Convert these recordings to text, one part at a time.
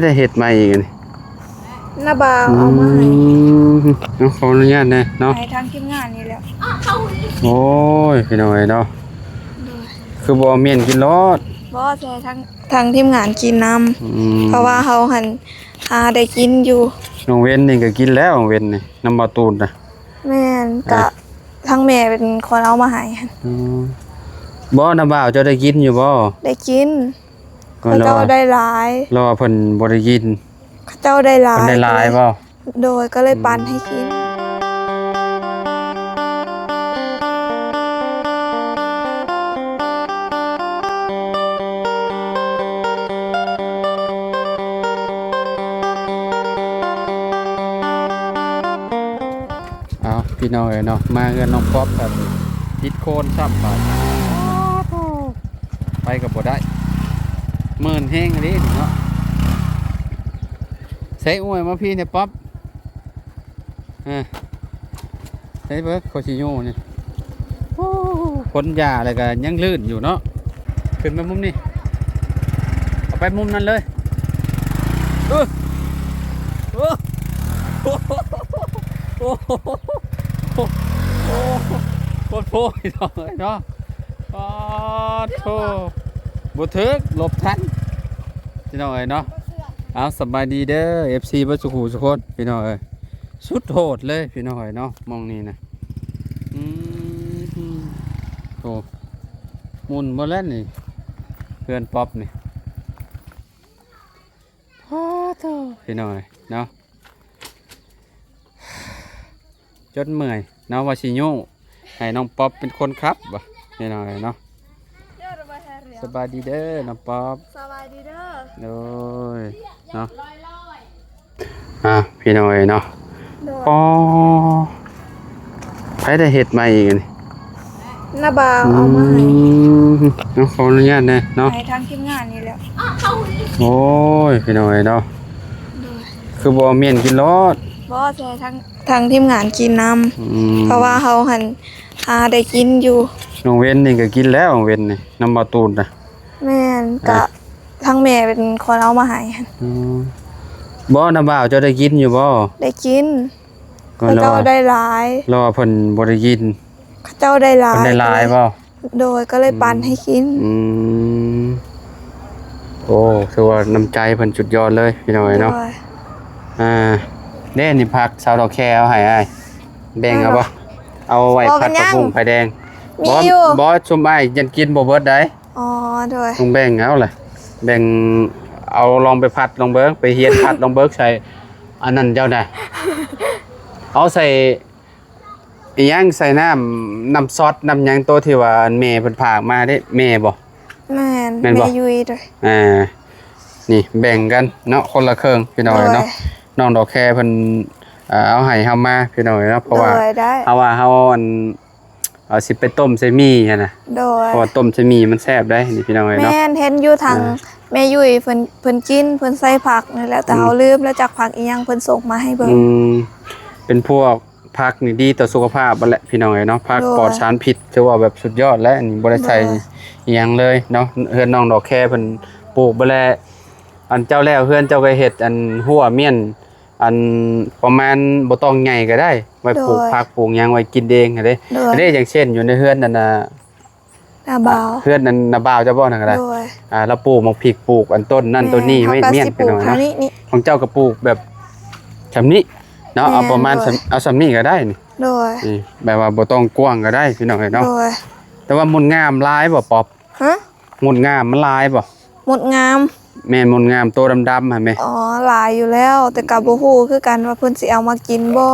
ได้เฮ็ดมาอีกนี่น้าบ่าวเอามาให้น้องขออนุญาตนะเนาะให้ทางทีมงานนี่แหละโอ้ยพี่น้อยเนาะคือบ่เมียนกินรอดบ่ใช่ทางทีมงานกินนำเพราะว่าเฮาหันหาได้กินอยู่น้องเว้นนี่ก็กินแล้วน้องเว้นนี่น้ำบ่ตูนน่ะแม่นก็ทางแม่เป็นคนเอามาให้บ่น้ำบ่าวเจ้าได้กินอยู่บ่ได้กินเขาเจ้าได้หลายรอเพิ่นบ่ได้กินเขาเจ้าได้หลายเพิ่นได้หลายบ่โดยก็เลยปันให้กินเอาพี่น้อยเนาะมาเงินน้องป๊อปแบบติดโคนซ้ำบาดไปกับบ่ได้หมื่นแห้งอันนี้เนาะใส่อวยมาพี่เนี่ยป๊อปใส่เบิร์ดโคชิโย่เนี่ยคนยาอะไรกันยังลื่นอยู่เนาะขึ้นมามุมนี้เอาไปมุมนั้นเลยโอ้โหโอ้โหโอ้โหโคตรโผล่เนาะอ๋อโธ่บุทึกหลบทันพี่น้อยเนาะเอาสบายดีเด้อ FC บัสุขุสุคนพี่น้อยสุดโหดเลยพี่น้อยเนาะมองนี่นะโอ้มุนบ่แล้วนี่เพื่อนป๊อปนี่พ่อโตพี่น้อยเนาะจนเมื่อยเนาะวาชิโยให้น้องป๊อปเป็นคนขับบ่พี่น้อยเนาะสบายดีเด้อน้องป๊อปสบายดีเด้อโดยเนาะพี่น้อยเนาะอ๋อได้เห็ดมาอีกนี่น้าบ่าวเอามาให้น้องขออนุญาตนะเนาะให้ทางทีมงานนี่แหละโอ้ยพี่น้อยเนาะคือบ่เมียนกินรอดบ่ใช่ทางทีมงานกินนำเพราะว่าเฮาหันหาได้กินอยู่น้องเว้นนี่ก็กินแล้วน้องเว้นนี่น้ำบ่ตูนน่ะแม่นก็ทางแม่เป็นคนเอามาให้บ่น้ำบ่าวเจ้าได้กินอยู่บ่ได้กินเขาเจ้าได้หลายรอเพิ่นบ่ได้กินเขาเจ้าได้หลายเพิ่นได้หลายบ่โดยก็เลยปันให้กินโอ้ถือว่าน้ำใจเพิ่นสุดยอดเลยพี่น้อยเนาะเด้นี่ผักสาวดอกแคเอาให้อ้ายแบ่งเอาบ่เอาไว้ผัดผักบุ้งไผ่แดงบ่ชุมอ้ายยันกินบ่เบิดได้อ๋อโดยต้องแบ่งเอาล่ะแบ่งเอาลองไปผัดลองเบิ่งไปเฮียนผัดลองเบิ่งใส่อันนั้นเจ้าน่ะเอาใส่อีหยังใส่น้ำซอสน้ำหยังตัวที่ว่าแม่เพิ่นพากมาเด้แม่บ่แม่ยุ้ยด้วยนี่แบ่งกันเนาะคนละครึ่งพี่น้อยเนาะน้องดอกแคเพิ่นเอาให้เฮามาพี่น้อยเนาะเพราะว่าเฮาเอาสิไปต้มใส่หมี่หั่นน่ะเพราะว่าต้มใส่หมี่มันแซ่บได้นี่พี่น้อยเนาะแม่นเห็นอยู่ทางแม่ยุ้ยเพิ่นกินเพิ่นใส่ผักนี่แหละแต่เฮาลืมแล้วจักผักอีหยังเพิ่นส่งมาให้เบิ่งเป็นพวกผักนี่ดีต่อสุขภาพบ่แหละพี่น้อยเนาะผักปลอดสารพิษถือว่าแบบสุดยอดแล้วนี่บ่ได้ใส่อีหยังเลยเนาะเฮือนน้องดอกแคเพิ่นปลูกบ่แล้วอันเจ้าแล้วเฮือนเจ้าก็เฮ็ดอันหัวเมี่ยนอันประมาณบ่ต้องใหญ่ก็ได้ไว้ปลูกผักปลูกหยังไว้กินเองเด้อย่างเช่นอยู่ในเฮือนนั่นน่ะนาบ่าวเฮือนนั้นนาบ่าวเจ้าบ่นั่นก็ได้เราปลูกหมกพริกปลูกอันต้นนั่นต้นนี้ไว้เมี่ยนพี่น้อยเนาะของเจ้าก็ปลูกแบบชำนี้เนาะเอาประมาณเอาชำนี้ก็ได้นี่นี่แบบว่าบ่ต้องกว้างก็ได้พี่น้อยเนาะแต่ว่ามุนงามลายบ่ป๊อบมุนงามมันลายบ่มุนงามแม่นมุนงามตัวดำๆหั่นแม่อ๋อหลายอยู่แล้วแต่ก็บ่ฮู้คือกันว่าเพิ่นสิเอามากินบ่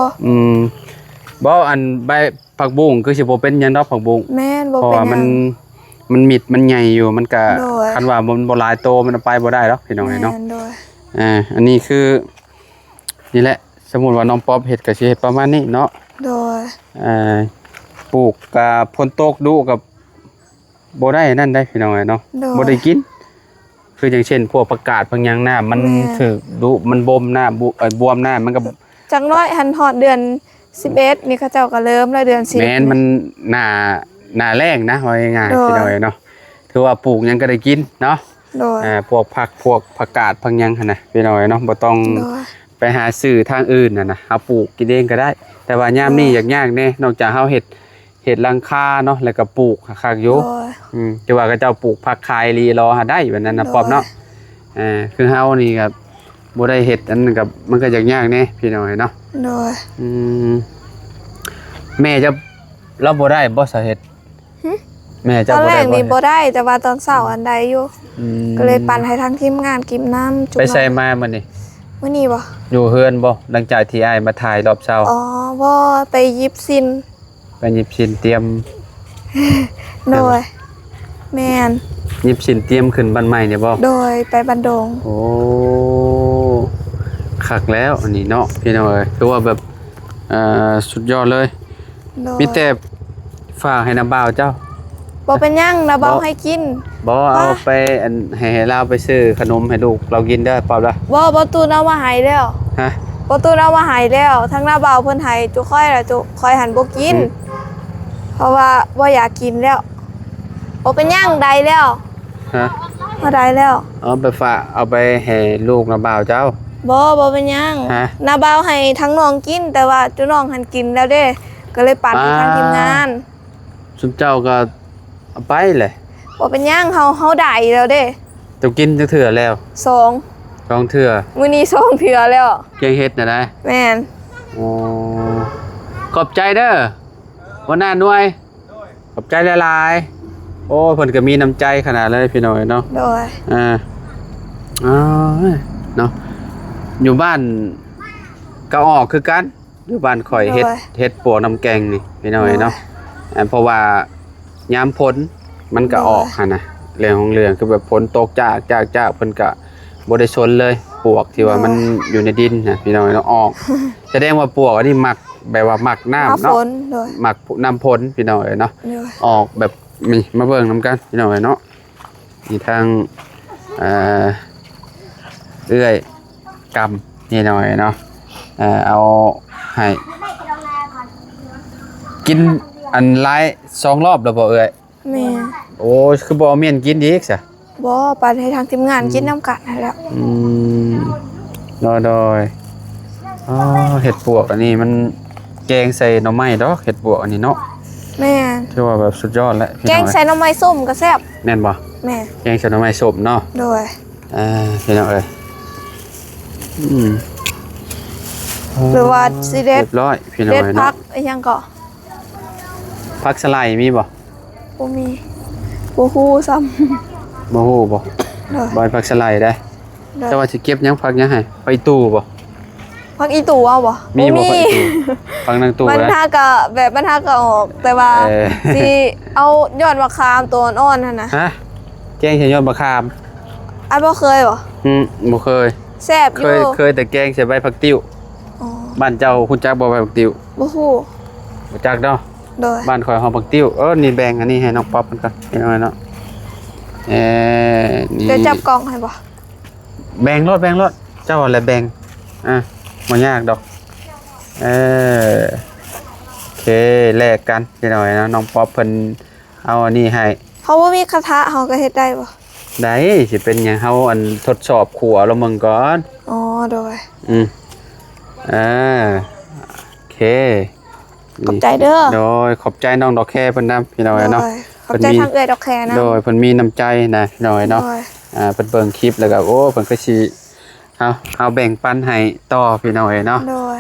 บ่อันใบผักบุ้งคือสิบ่เป็นหยังดอกผักบุ้งแม่นบ่เป็นหยังเพราะว่ามันมิดมันใหญ่อยู่มันก็คันว่ามันบ่หลายโตมันไปบ่ได้ดอกพี่น้องเนาะอันนี้คือนี่แหละสมมุติว่าน้องป๊อบเฮ็ดก็สิเฮ็ดประมาณนี้เนาะโดยปลูกกับฝนตกดุกับบ่ได้นั่นได้พี่น้องเนาะบ่ได้กินคืออย่างเช่นพวกประกาศบางอย่างน้ำมันถึกดุมันบ่มน้ำบวมน้ำมันก็จังน้อยหันฮอดเดือน11นี่เขาเจ้าก็เริ่มแล้วเดือน10แม่นมันหน้าแรงนะว่าง่ายๆพี่น้องเนาะถือว่าปลูกหยังก็ได้กินเนาะ โดย พวกผักพวกผักกาดผักหยังหั่นน่ะพี่น้อยเนาะบ่ต้อง โดย ไปหาซื้อทางอื่นน่ะนะเฮาปลูกกินเองก็ได้ แต่ว่ายามนี้ยากๆแน่นอกจากเฮาเฮ็ดหลังคาเนาะแล้วก็ปลูกคักๆอยู่ โดย แต่ว่าเขาเจ้าปลูกผักคายรีรอหาได้แบบนั้นนะ โดย ป๊อบเนาะคือเฮานี่ครับบ่ได้เฮ็ดอันนั้นกับมันก็ยากๆแน่พี่น้อยเนาะ โดย อืมแม่จะเราบ่ได้บ่สาเหตุแม่ ต จะ อน บ่ แร ได้ กนี่บ่ได้แต่ว่าตอนเช้าอันใดอยู่ อืม ก็เลยปั่นให้ทั้งทีมงานกินน้ำจุ๊บ ไปใส่มามื้อนี้ มื้อนี้บ่ อยู่เฮือนบ่หลังจากที่อ้ายมาถ่ายรอบเช้า อ๋อบ่ไปยิบซิน ไปหยิบสินเตรียม โดยแม่น หยิบสินเตรียมขึ้นบ้านใหม่เนี่ยบ่ โดยไปบันดง โอ้คักแล้วอันนี้เนาะพี่น้อยคือว่าแบบสุดยอดเลย โดย มีแต่ฝากให้น้าบ่าวเจ้า บ่เป็นหยังนะเบาให้กิน บ่เอาไปอันให้เราไปซื้อขนมให้ลูกเรากินเด้อเปล่าล่ะ บ่ตูนเอามาให้แล้ว ฮะ บ่ตูนเอามาให้แล้วทั้งหน้าเบาเพิ่นให้จุค่อยล่ะจุค่อยหันบ่กิน เพราะว่าบ่อยากกินแล้วบ่เป็นหยังได้แล้ว ฮะ บ่ได้แล้ว เอาไปฝากเอาไปให้ลูกน้าบ่าวเจ้า บ่เป็นหยัง ฮะ หน้าเบาให้ทั้งน้องกิน แต่ว่าจุน้องหันกินแล้วเด้ก็เลยปั่นให้ทางทีมงาน สุนเจ้าก็เอาไปเลย บ่เป็นหยังเฮาได้แล้วเด้ ต้องกินจักเทื่อแล้ว สอง ลองเทื่อ มื้อนี้สองเทื่อแล้ว เกียงเฮ็ดน่ะได้ แม่น โอ้ขอบใจเด้อหัวหน้าหน่วยขอบใจหลายๆโอ้เพิ่นก็มีน้ำใจขนาดเลยพี่น้อยเนาะ โดย อ๋อเนาะอยู่บ้านก็ออกคือกันอยู่บ้านข่อยเฮ็ดปัวน้ำแกงนี่พี่น้อยเนาะเพราะว่ายามพ้นมันก็ออกหั่นน่ะเรื่องของเรื่องคือแบบฝนตกจากเพิ่นก็บ่ได้ชนเลยปวกที่ว่ามันอยู่ในดินนะพี่น้อยเนาะออกแสดงว่าปวกอันนี้มักแบบว่ามักน้ำ ฝ เนาะ นโดย มักน้ำพ้นพี่น้อยเนาะ โดย ออกแบบนี่มาเบิ่งนำกันพี่น้อยเนาะมีทางเอื้อยกำนี่หน่อยเนาะเอาให้กินอันไล่2 รอบแล้วบ่เอื้อย แม่ โอ้คือบ่เอาเมียนกินอีกซะ บ่ปั่นให้ทางทีมงานกินน้ำกันนั่นแหล้ว โดยอ๋อเห็ดปวกอันนี้มันแกงใส่หน่อไม้ดอกเห็ดปวกอันนี้เนาะ แม่ ถือว่าแบบสุดยอดแล้วพี่ แก น้ ง อย ใส่หน่อไม้ส้มก็แซ่บ แม่นบ่ แม่ แกงใส่หน่อไม้ส้มเนาะ โดย พี่น้องเอ้ย หรือว่าสิเด็ เรี ด ยบร้อยพี่น้อง เด็ด เอ้ย พั เนาะ กอีหยังก็ ผักสไลด์มีบ่ บ่มีบ่ฮู้ซ้ำ บ่ฮู้บ่ โดย บ่ให้ผักสไลด์ได้ โดย แต่ว่าสิเก็บหยังผักหยังให้ไปตู้บ่ พักอีตู่เอาบ่ มีบ่ผักอีตู้ผักนางตู้ มัน ได้ ถ้าก็แบบมันถ้าก็ออก แต่ว่า สิเอายอดมะขามตัวอ่อนๆนั่นน่ะ ฮะแกงใส่ยอดมะขาม อันบ่เคยบ่ บ่เคย แซ่บอยู่ เคยแต่แกงใส่ใบผักติ้ว อ๋อ บ้านเจ้าคุณจักบ่ใบผักติ้ว บ่ฮู้ บ่จักเนาะ โดย บ้านข่อยหอมผักติ้วนี่แบ่งอันนี้ให้น้องป๊อปมันก่อนพี่น้อยเนาะนี่ จะจับกล่องให้บ่ แบ่งรถเจ้าอะไรแบ่งบ่ยากดอกโอเคแลกกันพี่น้อยเนาะน้องป๊อปเพิ่นเอาอันนี้ให้ เขาบ่มีกระทะเขาก็เฮ็ดได้บ่ ได้สิเป็นหยังเฮาอันทดสอบขัวแล้วมึงก่อน อ๋อโดย โอเค ขอบใจเด้อ โดยขอบใจน้องดอกแค่เพิ่นนำพี่น้อยเนาะ โดยขอบใจทางเอื้อยดอกแคนะ โดยเพิ่นมีน้ำใจนะพี่น้อยเนาะ โดย เพิ่นเบิ่งคลิปแล้วก็โอ้เพิ่นก็สิเอาแบ่งปันให้ต่อพี่น้อยเนาะ โดย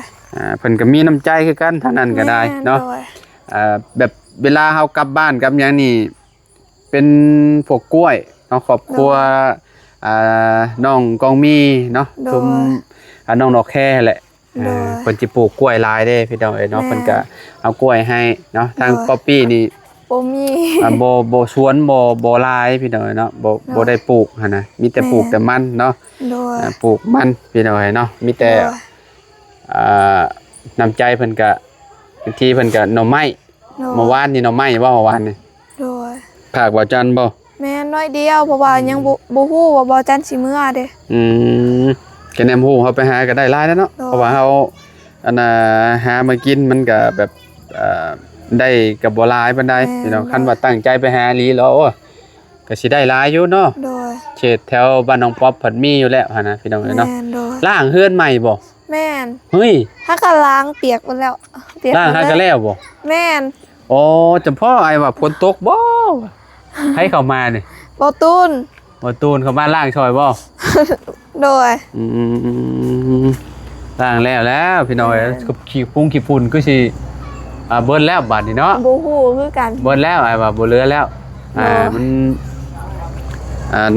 เพิ่นก็มีน้ำใจคือกันเท่านั้นก็ได้เนาะ โดย แบบเวลาเฮากลับบ้านกลับหยังนี่เป็นพวกกล้วยเนาะครอบครัวน้องกองมีเนาะชุมน้องดอกแค่แหละเพิ่นสิปลูกกล้วยหลายเด้พี่น้องเนาะเพิ่นก็เอากล้วยให้เนาะทางป๊อปปี้นี่ บ่มี บ่สวนบ่หลายพี่น้องเนาะบ่ได้ปลูกหั่นน่ะมีแต่ปลูกแต่มันเนาะ โดย ปลูกมันพี่น้อยเนาะมีแต่น้ำใจเพิ่นก็บางทีเพิ่นก็หน่อไม้เมื่อวานนี่หน่อไม้บ่เมื่อวานนี่ โดย ภาคบ่จันทร์บ่ แม่น้อยเดียวเพราะว่ายังบ่ฮู้ว่าบ่จันสิมื้อเด้ ก็แนมฮู้เฮาไปหาก็ได้หลายแล้วเนาะ โดย เพราะว่าเฮาอันน่ะหามากินมันก็แบบได้ก็บ่หลายปานใดพี่น้องคันว่าตั้งใจไปหาอีหลีแล้วโอ้ก็สิได้หลายอยู่เนาะ โดย เขตแถวบ้านน้องป๊อปเพิ่นมีอยู่แล้วหั่นนะพี่น้องเอ้ยเนาะ แม่นโดย ล้างเฮือนใหม่บ่ แม่น เฮ้ย ถ้าก็ล้างเปียกหมดแล้วเปียก ล้างหากันแล้วบ่ แม่น โอ้จำพ่อไอ้ว่าฝนตกบ่ให้เข้ามานี่ บ่ตูน บ่ตูนเข้ามาล้างช่อยบ่ โดย ล้างแล้วพี่น้อยกับขี้ปุ้งขี้ฝุ่นก็สิเบิดแล้วบัดนี้เนาะ บ่ฮู้คือกัน เบิดแล้วไอ้ว่าบ่เหลือแล้ว เนาะ มัน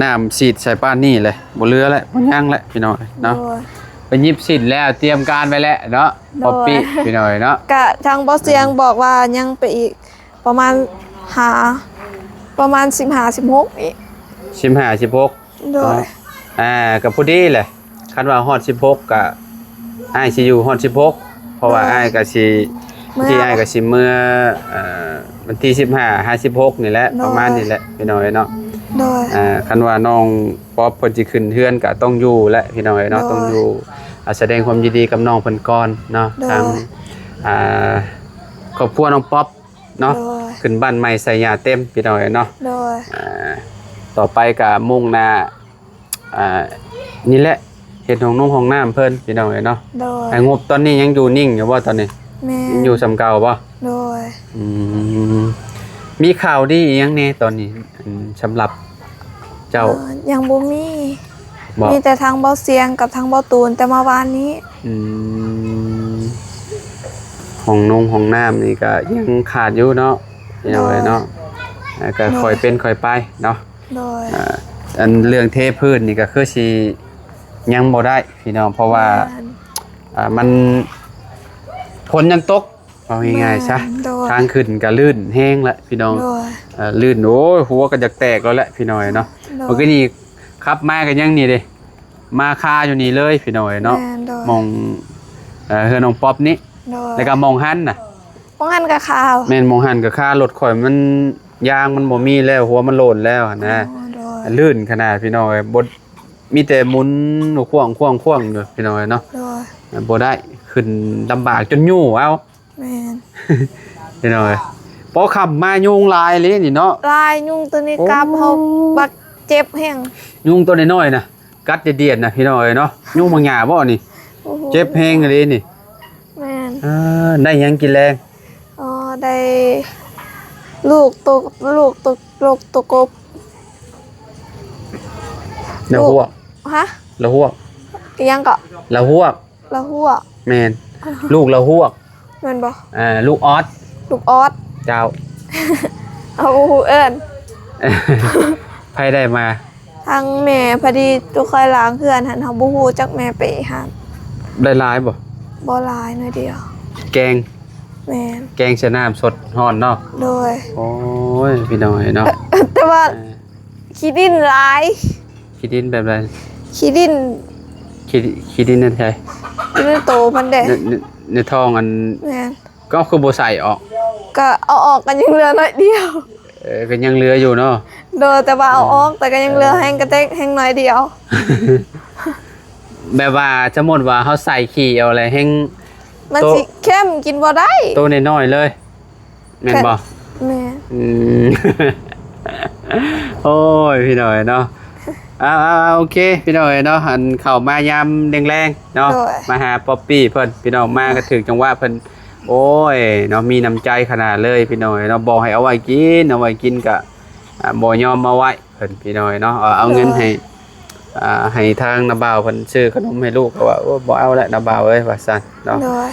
น้ำฉีดใส่ป้านนี่เลยบ่เหลือแล้วบ่ยังแล้วพี่น้อยเนาะ โดย ไปหยิบสินแล้วเตรียมการไว้แล้วเนาะ โดย ป๊อปปี้พี่น้อยเนาะ กะทางบ่เสียงบอกว่ายังไปอีกประมาณ15-16อีก 15 16 โดย กับผู้ดีแหละคันว่าฮอด16ก็อ้ายสิอยู่ฮอด16เพราะว่าอ้ายก็สิที่อ้ายก็สิเมื่อวันที่15 56นี่แหละประมาณนี้แหละพี่น้อยเนาะ โดย คันว่าน้องป๊อปเพิ่นสิขึ้นเฮือนก็ต้องอยู่และพี่น้อยเนาะ โดย ต้องอยู่แสดงความยินดีกับน้องเพิ่นก่อนเนาะ โดย ทางครอบครัวน้องป๊อปเนาะ โดย ขึ้นบ้านใหม่ใส่หญ้าเต็มพี่น้อยเนาะ โดย ต่อไปก็มุ่งหน้านี่แหละเฮ็ดห้องนุ่งห้องน้ำเพิ่นพี่น้อยเนาะ โดย ไอ้งบตอนนี้ยังอยู่นิ่งอยู่บ่ตอนนี้ แม่ ยังอยู่สำเก่าบ่ โดย อืมมีข่าวดีอีหยังแน่ตอนนี้สำหรับเจ้า ยังบ่มี บอก มีแต่ทางเบาเสียงกับทางเบาตูนแต่เมื่อวานนี้ อืมห้องนงห้องน้ำนี่ก็ยังขาดอยู่เนาะพี่น้อยเนาะก็ค่อยเป็นค่อยไปเนาะ โดย อันเรื่องเทพื้นนี่ก็คือสิยังบ่ได้พี่น้องเพราะว่ามันฝนยังตกเอาง่ายๆซะ โดย ทางขึ้นก็ลื่นแห้งละพี่น้อง โดย ลื่นโอ้ยหัวก็จะแตกแล้วแหละพี่น้อยเนาะ โดย มันก็นี่ขับมากันยังนี่เด้มาคาอยู่นี่เลยพี่น้อยเนาะ แม่นโดย มองเฮือน้องป๊อปนี่ โดย แล้วก็มองหันน่ะ ป้องกันกับข่าว แม่นมองหันกับค่ารถข่อยมันยางมันบ่มีแล้วหัวมันโลนแล้วหั่นนะ อ๋อโดย ลื่นขนาดพี่น้อยบ่มีแต่หมุนควงอยู่พี่น้อยเนาะ โดย บ่ได้ขึ้นลำบากจนยู่เอา แม่น พี่น้อยพอขับมายุงลายเลยนี่เนาะ ลายยุงตัวนี้ โอ้ กับเฮาบักเจ็บแฮง ยุงตัวน้อยๆน่ะกัดจะเดียดน่ะพี่น้อยเนาะยุงบางหญ้าบ่นี่ โอ้โห เจ็บแฮงเลยนี่ แม่น ได้หยังกินแรง อ๋อได้ลูกตกบ ละหวก ฮะ ละหวก อีหยังก็ ละหวก ละหัว แม่นลูกละหวก แม่นบ่ ลูกออส ลูกออส เจ้า เอาเอิ้น ไผได้มา ทางแม่พอดีตุคอยล้างเพื่อนหันเฮาบ่ฮู้จักแม่ไปหา ได้หลายบ่ บ่หลายหน่อยเดียว แกง แม่น แกงใส่น้ำสดฮ้อนเนาะ โดย โอ้ยพี่น้อยเนาะ แต่ว่าขี้ดินหลาย ขี้ดินแบบไร ขี้ดิน ขี้ดินนั่นใช่ อยู่ในโตมันเด้ ในท้องอัน แม่น ก็คือบ่ใส่ออก ก็เอาออกกันยังเหลือน้อยเดียว ก็ยังเหลืออยู่เนาะ โดยแต่ว่าเอาออกแต่ก็ยังเหลือแห้งกระเตกแห้งน้อยเดียว แบบว่าสมมุติว่าเฮาใส่ขี้เอาอะไรแห้ง มัน โต สิเข้มกินบ่ได้ ตัวน้อยๆเลยแม่นบ่ แม่ อืม โอ้ยพี่หน่อยเนาะโอเคพี่หน่อยเนาะหันเข้ามายามแรงๆเนาะมาหาป๊อปปี้เพิ่นพี่น้องมาก็ถึงจังหวะเพิ่นโอ้ยเนาะมีน้ำใจขนาดเลยพี่หน่อยเนาะบอกให้เอาไว้กินก็บ่ยอมเอาไว้เพิ่นพี่หน่อยเนาะเอาเงินให้ทางนาบ่าวเพิ่นซื้อขนมให้ลูกก็ว่าโอ้บ่เอาละนาบ่าวเอ้ยว่าซั่นเนาะ โดย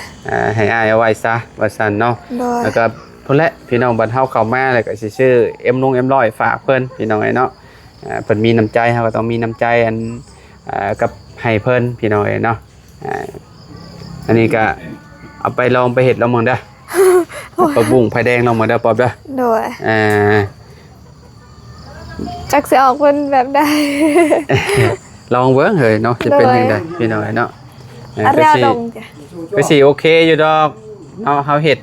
ให้อ้ายเอาไว้ซะว่าซั่นเนาะ โดย แล้วก็พุ่นแหละพี่น้องบ้านเฮาเข้ามาแล้วก็สิชื่อเอ็มร้อยฝากเพิ่นพี่น้องไอ้เนาะเพิ่นมีน้ำใจเฮาก็ต้องมีน้ำใจอันกับให้เพิ่นพี่น้องไอ้เนาะอันนี้ก็เอาไปลองไปเฮ็ดลองมึงเด้อ ปลาบุ้งไผแดงลองมาเด้อปอบเด้อ โดย อ่า จักสิออกเป็นแบบใด ลองเบิ่งเฮ้ยเนาะสิเป็นจังได๋พี่น้องไอ้เนาะ อัน ก็ ยา สิ ดงจ้ะ ก็สิโอเคอยู่ดอกเนาะเฮาเฮ็ด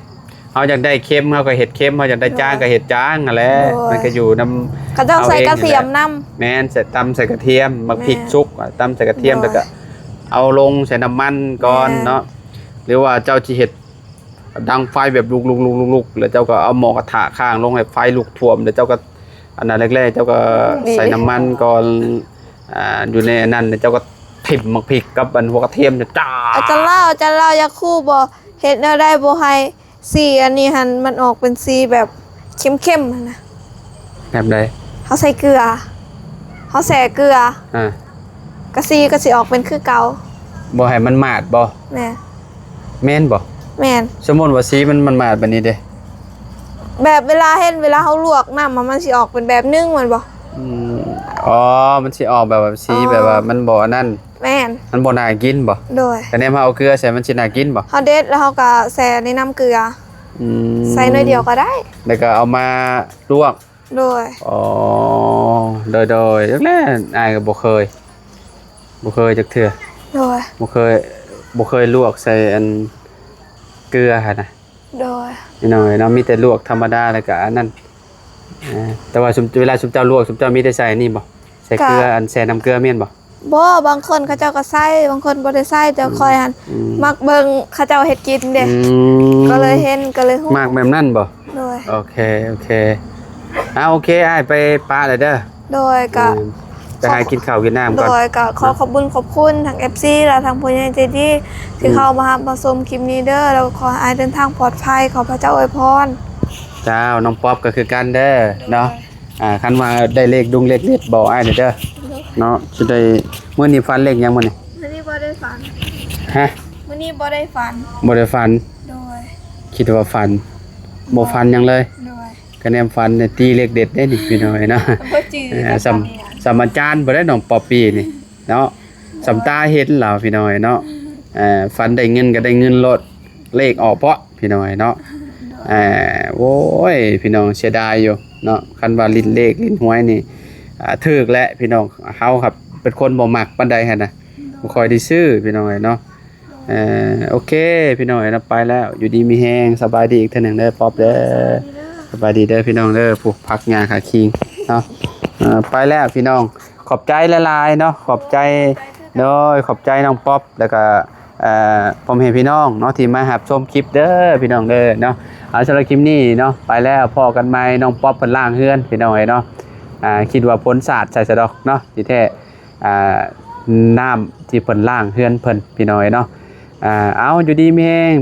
เฮาอยากได้เค็มเฮาก็เฮ็ดเค็มเฮาอยากได้จ้างก็เฮ็ดจ้างนั่นแหละมันก็อยู่นำ กระเจ้าใส่กระเทียมนำ แม่นใส่ตำใส่กระเทียมมาพริกชุกตำใส่กระเทียม โดย แล้วก็เอาลงใส่น้ำมันก่อน แม่น เนาะหรือว่าเจ้าที่เห็ดดังไฟแบบลุกๆๆๆแล้วเจ้าก็เอาหม้อกระทะข้างลงให้ไฟลุกท่วมแล้วเจ้าก็ อันนั้นแรกๆเจ้าก็ใส่น้ำมันก่อนอยู่ในอันนั้นเจ้าก็ถิ่มหมักพริกกับอันหัวกระเทียมจะจ้า อาจารย์เล่าอยาคู่บ่เฮ็ดแนวได้บ่ให้สีอันนี้หันมันออกเป็นสีแบบเข้มๆหั่นนะ แบบใด เฮาใส่เกลือเฮาใส่เกลือ อ่าก ะสีก็สิออกเป็นคือเก่า บ่ให้มันมาดบ่ แม่น แม่นบ่ แม่น สมมุติว่าสีมันมาดแบบนี้เด้ แบบเวลาเฮาลวกน้ำมันสิออกเป็นแบบนึงแม่นบ่ อ๋อมันสิออกแบบว่าสีแบบว่ามันบ่อันนั้น แม่น มันบ่น่ากินบ่ โดย แต่เนี่ยมาเอาเกลือใส่มันสิน่ากินบ่ เฮาเด็ดแล้วเฮาก็ใส่ในน้ำเกลือ อืม ใส่หน่อยเดียวก็ได้ แล้วก็เอามาลวก โดย อ๋อโดยแรกๆอายก็บ่เคยจักเทื่อ โดย บ่เคยลวกใส่อันเกลือหั่นน่ะ โดย นิดหน่อยเนาะมีแต่ลวกธรรมดาแล้วก็อันนั้นแต่ว่าเวลาซุมเจ้าลวกซุมเจ้ามีแต่ใส่นี่บ่ใส่เกลืออันแช่น้ำเกลือแม่นบ่ บ่บางคนเขาเจ้าก็ใส่บางคนบ่ได้ใส่แต่คอยหันมักเบิ่งเขาเจ้าเฮ็ดกินเด้ ก็เลยเห็นก็เลยฮู้ มากแบบนั้นบ่ โดย โอเคโอเคอ้ายไปป้าเลยเด้อ โดยก็ ไปหากินข้าวกินน้ำ โด ก่อน ยก็ขอขอบคุณทาง FC และทางผู้ใหญ่ใจดีที่เข้ามารับมาชมคลิปนี้เด้อแล้วขอให้อายเดินทางปลอดภัยขอพระเจ้าอวยพร เจ้าน้องป๊อปก็คือกันเด้อเนาะคันว่าได้เลขดุงเลขเด็ดบอกอ้ายหน่อยเด้อเนาะสิได้มื้อนี้ฟันเลขยังมื้อนี้ มื้อนี้บ่ได้ฝัน ฮะ มื้อนี้บ่ได้ฝัน บ่ได้ฟัน โดย คิดว่าฟันบ่ฟันหยังเลย โดย คะแนนฟันเนี่ยตีเลขเด็ดได้นี่พี่น้อยเนาะ บ่จื้อ สำอาจารย์บ่ได้น้องป๊อปปี้นี่เนาะสำตาเห็นแล้วพี่น้อยเนาะฟันได้เงินก็ได้เงินลดเลขออกเพราะพี่น้อยเนาะโอ้ยพี่น้องเสียดายอยู่เนาะคันว่าลิ้นเลขลิ้นหวยนี่ถูกแล้วพี่น้องเฮาครับเป็นคนบ่มักปานใดหั่นน่ะบ่ค่อยได้ซื้อพี่น้อยเนาะโอเคพี่น้อยนะไปแล้วอยู่ดีมีแฮงสบายดีอีกเทื่อหนึงเด้อป๊อปเด้อสบายดีเด้อพี่น้องเด้อผู้พักงานขาคิงเนาะไปแล้วพี่น้องขอบใจหลายๆเนาะขอบใจโดยขอบใจน้องป๊อปแล้วก็ผมเห็นพี่น้องเนาะที่มารับชมคลิปเด้อพี่น้องเด้อเนาะเอาสำหรับคลิปนี้เนาะไปแล้วพอกันใหม่น้องป๊อปเพิ่นล้างเฮือนพี่น้องเนาะคิดว่าพ้นศาสตร์ใส่สะดอกเนาะที่แท้น้ำที่เพิ่นล้างเฮือนเพิ่นพี่น้องเนาะเอาอยู่ดีมีแฮง